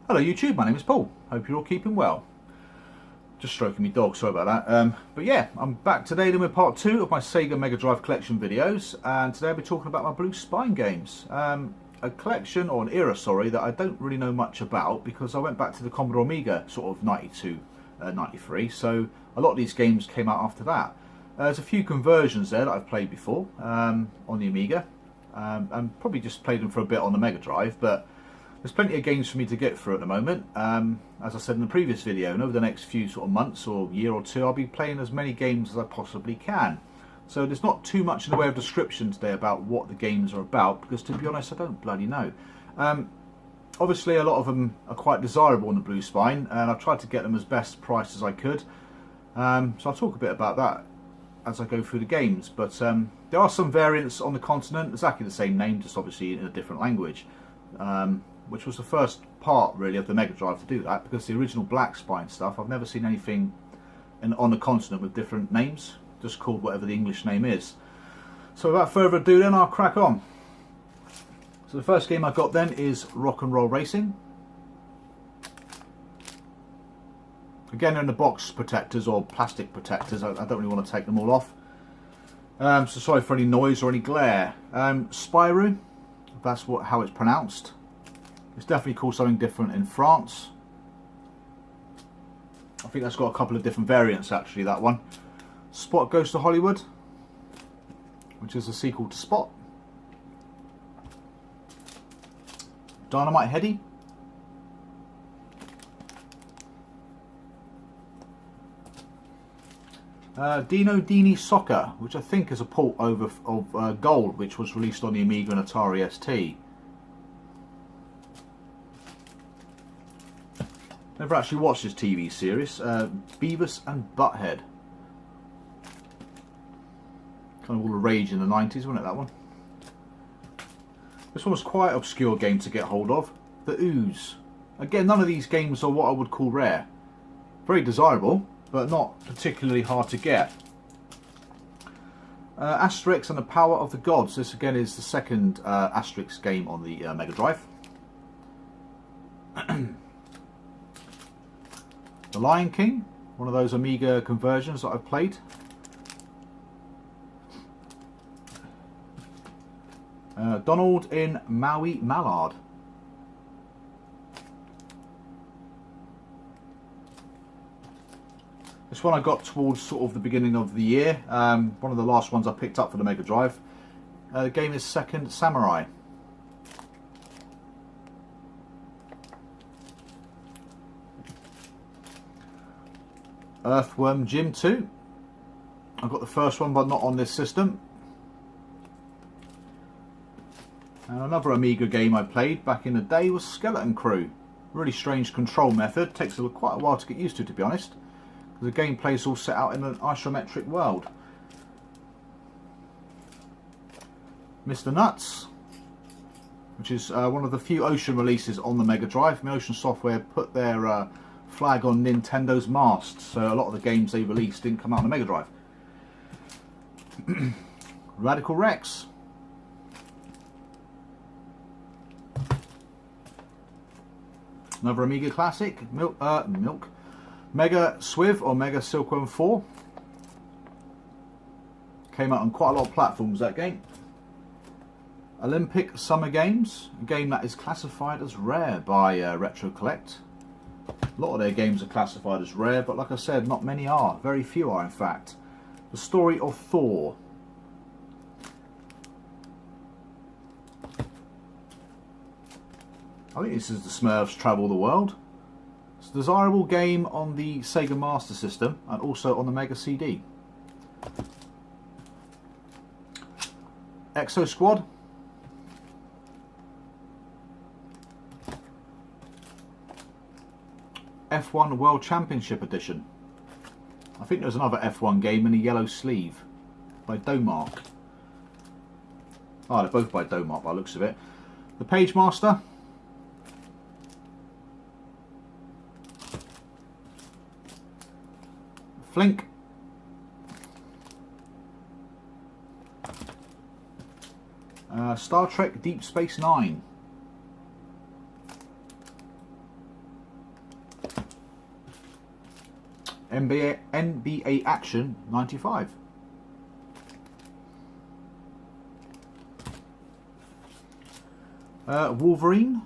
Hello YouTube, my name is Paul. Hope you're all keeping well. Just stroking my dog, sorry about that. But yeah, I'm back today then with part 2 of my SEGA Mega Drive collection videos, and today I'll be talking about my Blue Spine games. A collection, or an era, sorry, that I don't really know much about because I went back to the Commodore Amiga sort of 92, 93, so a lot of these games came out after that. There's a few conversions there that I've played before on the Amiga, and probably just played them for a bit on the Mega Drive, but there's plenty of games for me to get through at the moment. As I said in the previous video, and over the next few sort of months or year or two, I'll be playing as many games as I possibly can. So there's not too much in the way of description today about what the games are about, because to be honest, I don't bloody know. Obviously, a lot of them are quite desirable on the Blue Spine, and I've tried to get them as best priced as I could. So I'll talk a bit about that as I go through the games. But there are some variants on the continent, exactly the same name, just obviously in a different language. Which was the first part really of the Mega Drive to do that, because the original Black Spine stuff, I've never seen anything on the continent with different names, just called whatever the English name is. So without further ado then, I'll crack on. So the first game I got then is Rock and Roll Racing. Again, they're in the box protectors or plastic protectors. I don't really want to take them all off. So sorry for any noise or any glare. Spyro, that's how it's pronounced. It's definitely called something different in France. I think that's got a couple of different variants actually, that one. Spot Goes to Hollywood, which is a sequel to Spot. Dynamite Headdy. Dino Dini Soccer, which I think is a port over of Gold, which was released on the Amiga and Atari ST. Never actually watched this TV series. Beavis and Butthead. Kind of all the rage in the 90s, wasn't it, that one? This one was quite an obscure game to get hold of. The Ooze. Again, none of these games are what I would call rare. Very desirable, but not particularly hard to get. Asterix and the Power of the Gods. This again is the second Asterix game on the Mega Drive. The Lion King, one of those Amiga conversions that I've played. Donald in Maui Mallard. This one I got towards sort of the beginning of the year. One of the last ones I picked up for the Mega Drive. The game is Second Samurai. Earthworm Jim 2. I've got the first one, but not on this system. And another Amiga game I played back in the day was Skeleton Crew. Really strange control method. Takes quite a while to get used to be honest, because the gameplay is all set out in an isometric world. Mr. Nuts, which is one of the few Ocean releases on the Mega Drive. Ocean Software put their flag on Nintendo's mast, so a lot of the games they released didn't come out on the Mega Drive. Radical Rex. Another Amiga classic. Mega Swiv or Mega Silkworm 4. Came out on quite a lot of platforms, that game. Olympic Summer Games, a game that is classified as rare by Retro Collect. A lot of their games are classified as rare, but like I said, not many are. Very few are, in fact. The Story of Thor. I think this is the Smurfs Travel the World. It's a desirable game on the Sega Master System and also on the Mega CD. Exo Squad. F1 World Championship Edition. I think there's another F1 game in a yellow sleeve by Domark. Oh, they're both by Domark by the looks of it. The Page Master. Flink. Star Trek Deep Space Nine. NBA Action 95. Wolverine.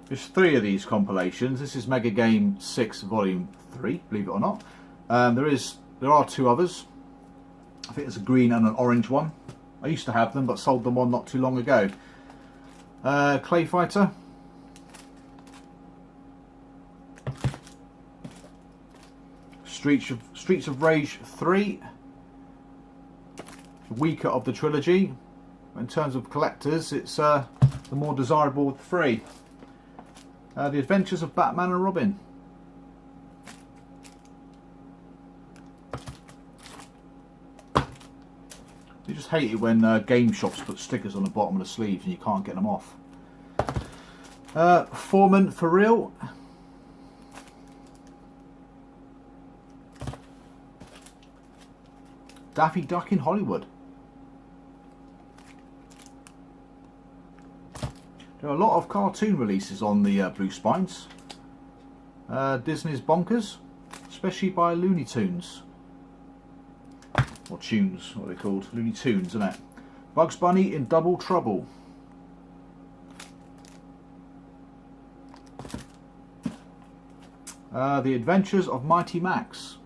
There's 3 of these compilations. This is Mega Game 6 Volume 3, believe it or not. There are 2 others. I think there's a green and an orange one. I used to have them, but sold them one not too long ago. Clay Fighter. Streets of Rage 3. The weaker of the trilogy. In terms of collectors, it's the more desirable of the 3. The Adventures of Batman and Robin. You just hate it when game shops put stickers on the bottom of the sleeves and you can't get them off. Foreman for Real. Daffy Duck in Hollywood. There are a lot of cartoon releases on the Blue Spines. Disney's Bonkers, especially by Looney Tunes. Or Tunes, what are they called? Looney Tunes, isn't it? Bugs Bunny in Double Trouble. The Adventures of Mighty Max.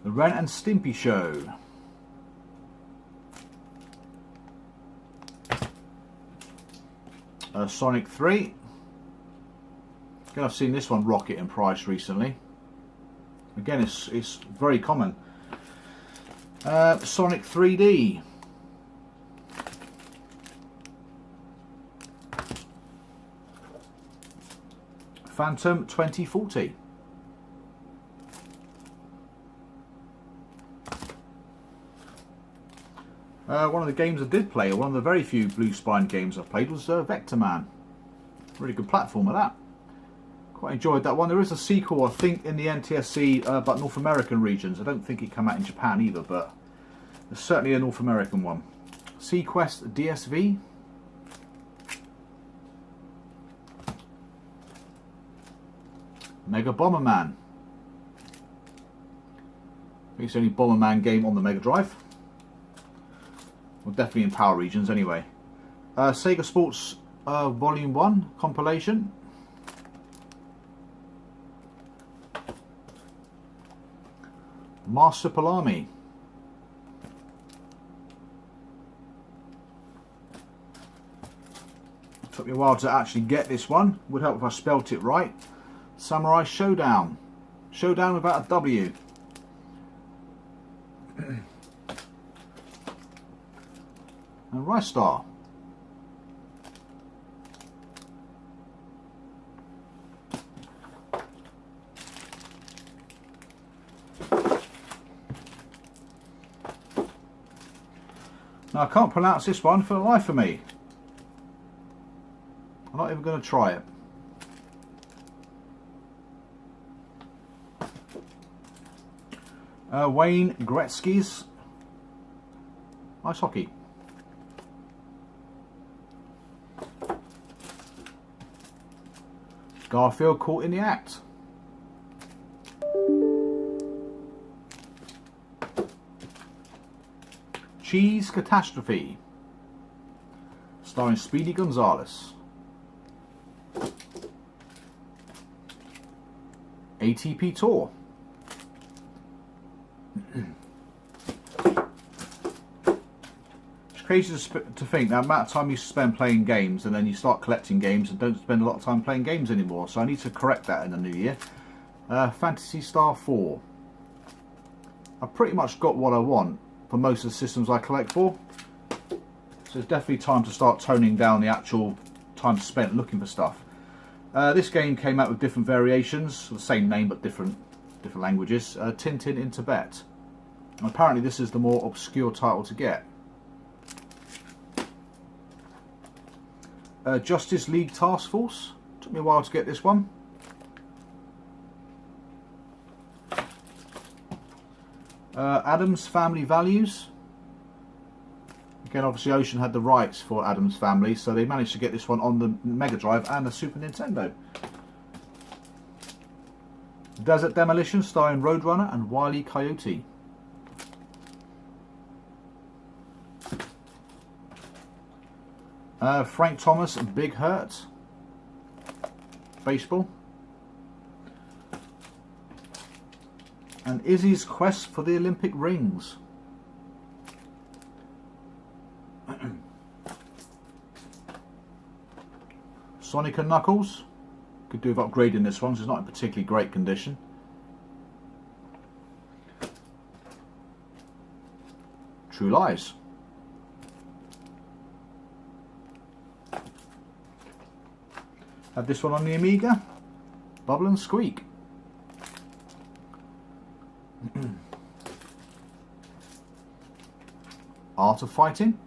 The Ren and Stimpy Show. Sonic 3. Again, I've seen this one rocket in price recently. Again, it's very common. Sonic 3D. Phantom 2040. One of the games I did play, or one of the very few Blue Spine games I've played, was Vector Man. Really good platformer, that. Quite enjoyed that one. There is a sequel, I think, in the NTSC, but North American regions. I don't think it came out in Japan either, but there's certainly a North American one. Sequest DSV. Mega Bomberman. I think it's the only Bomberman game on the Mega Drive. Well, definitely in Power Regions anyway. Sega Sports Volume 1 compilation. Marsupilami. Took me a while to actually get this one. Would help if I spelt it right. Samurai Showdown. Showdown without a W. And Rice Star. Now I can't pronounce this one for the life of me. I'm not even going to try it. Wayne Gretzky's ice hockey. Garfield Caught in the Act. Cheese Catastrophe. Starring Speedy Gonzales. ATP Tour. It's crazy to think the amount of time you spend playing games and then you start collecting games and don't spend a lot of time playing games anymore, so I need to correct that in the new year. Phantasy Star 4. I've pretty much got what I want for most of the systems I collect for, so it's definitely time to start toning down the actual time spent looking for stuff. This game came out with different variations, the same name but different languages. Tintin in Tibet. And apparently this is the more obscure title to get. Justice League Task Force. Took me a while to get this one. Addams Family Values. Again, obviously Ocean had the rights for Addams Family, so they managed to get this one on the Mega Drive and the Super Nintendo. Desert Demolition starring Roadrunner and Wile E. Coyote. Frank Thomas and Big Hurt. Baseball. And Izzy's Quest for the Olympic Rings. Sonic and Knuckles. Could do with upgrading this one, so it's not in particularly great condition. True Lies. Had this one on the Amiga. Bubble and Squeak. Art of Fighting.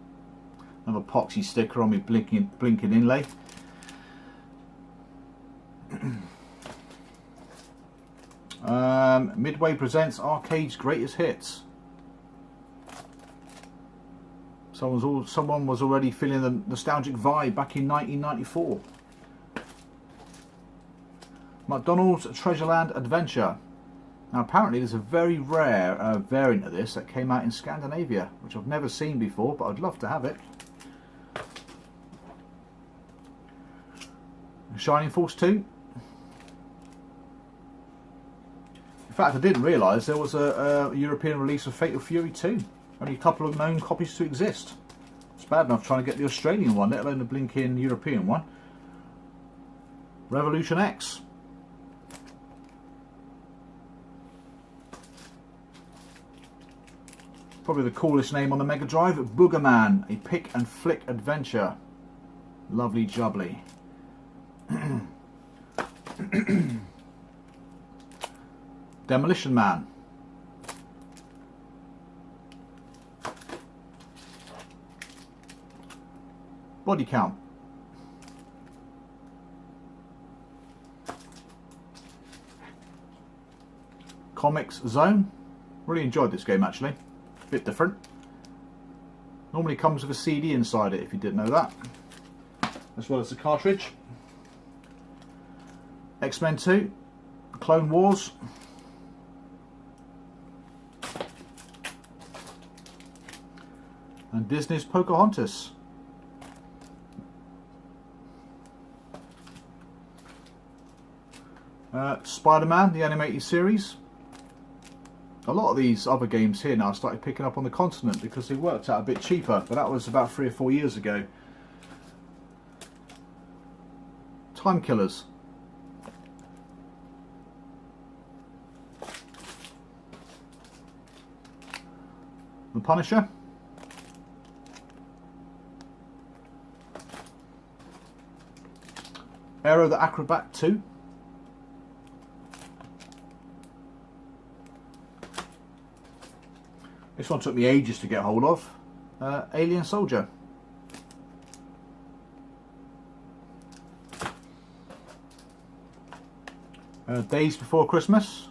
Another epoxy sticker on my blinking inlay. Midway presents Arcade's Greatest Hits. Someone was already feeling the nostalgic vibe back in 1994. McDonald's Treasureland Adventure. Now apparently there's a very rare variant of this that came out in Scandinavia, which I've never seen before, but I'd love to have it. Shining Force 2. In fact, I didn't realise there was a European release of Fatal Fury 2. Only a couple of known copies to exist. It's bad enough trying to get the Australian one, let alone the blinking European one. Revolution X. Probably the coolest name on the Mega Drive. Boogerman, a pick and flick adventure. Lovely jubbly. Demolition Man. Body Count. Comics Zone. Really enjoyed this game actually. Bit different. Normally comes with a CD inside it, if you didn't know that, as well as the cartridge. X-Men 2, Clone Wars, and Disney's Pocahontas. Spider-Man, the animated series. A lot of these other games here now started picking up on the continent because they worked out a bit cheaper, but that was about 3 or 4 years ago. Time Killers. The Punisher. Aero the Acrobat 2. This one took me ages to get hold of. Alien Soldier. Days Before Christmas.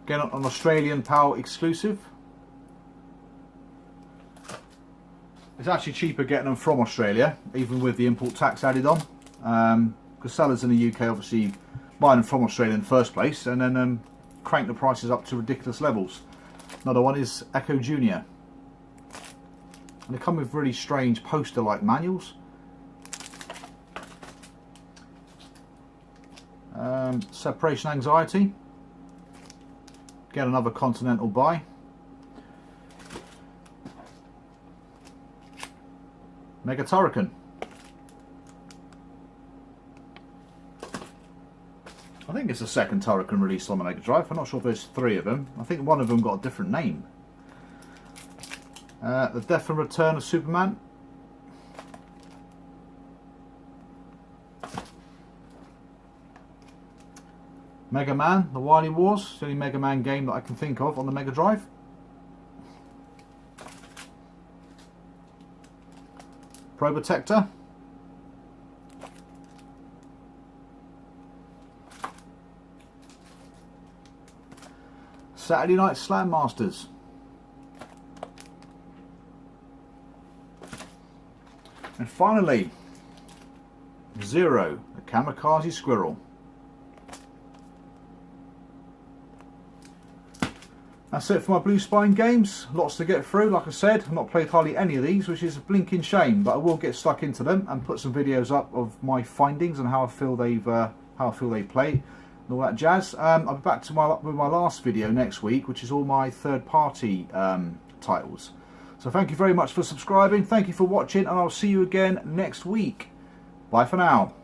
Again, an Australian PAL exclusive. It's actually cheaper getting them from Australia, even with the import tax added on. Because sellers in the UK obviously buy them from Australia in the first place and then crank the prices up to ridiculous levels. Another one is Echo Junior. And they come with really strange poster-like manuals. Separation Anxiety. Get another Continental buy. Mega Turrican. I think it's the second Turrican released on the Mega Drive. I'm not sure if there's 3 of them. I think one of them got a different name. The Death and Return of Superman. Mega Man, The Wily Wars. It's the only Mega Man game that I can think of on the Mega Drive. Probotector. Saturday Night Slam Masters. finally, Zero, the Kamikaze Squirrel. That's it for my Blue Spine games. Lots to get through. Like I said, I've not played hardly any of these, which is a blinking shame. But I will get stuck into them and put some videos up of my findings and how I feel they play and all that jazz. I'll be back to with my last video next week, which is all my third-party titles. So thank you very much for subscribing. Thank you for watching, and I'll see you again next week. Bye for now.